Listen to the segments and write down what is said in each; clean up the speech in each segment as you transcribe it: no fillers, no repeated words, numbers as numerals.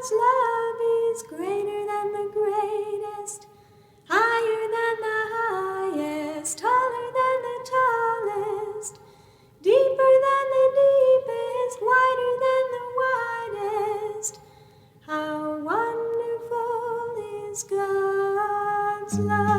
God's love is greater than the greatest, higher than the highest, taller than the tallest, deeper than the deepest, wider than the widest. How wonderful is God's love.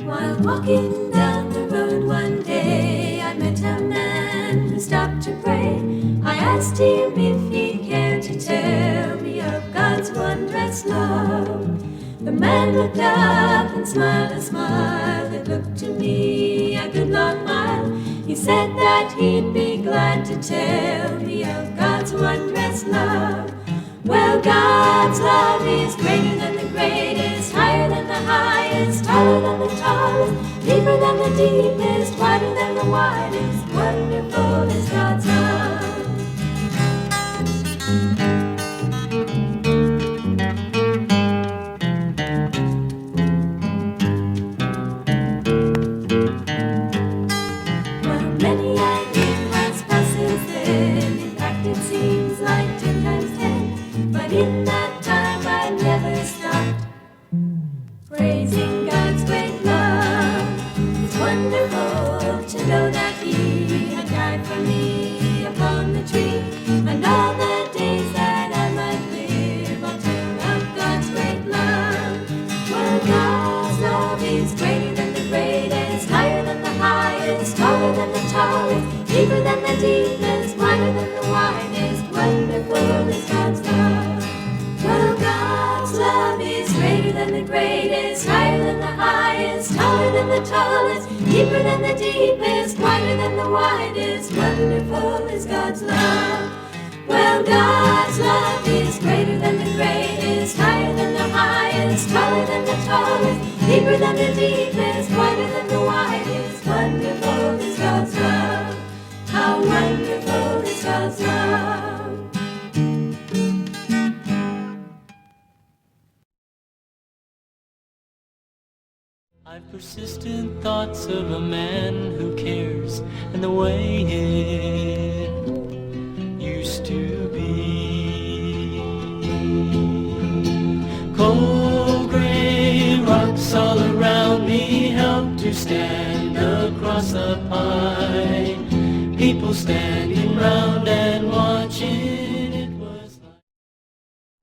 While walking down the road one day, I met a man who stopped to pray. I asked him if he cared to tell me of God's wondrous love. The man looked up and smiled a smile that looked to me a good long while. He said that he'd be glad to tell me of God's wondrous love. Well, God's love is greater than the greatest, higher than the highest, taller than the tallest, deeper than the deepest, wider than the widest. Wonderful is God's love. Well, many a year has passed since then. In fact, it seems like 10 times 10. But in that time I never stopped praising God's great love. It's wonderful to know that He had died for me upon the tree, and all the days that I might live I'll tell of God's great love. Well, God's love is greater than the greatest, higher than the highest, taller than the tallest, deeper than the deepest, wider than the widest. Wonderful is God's love. Well, God's love is greater than the greatest, higher than the highest, taller than the tallest, deeper than the deepest, wider than the widest. Wonderful is God's love. Well, God's love is greater than the greatest, higher than the highest, taller than the tallest, deeper than the deepest, wider than the widest. Wonderful is God's love. How wonderful is God's love. I've persistent thoughts of a man who cares, and the way it used to be. Cold gray rocks all around me help to stand across the pine. People stand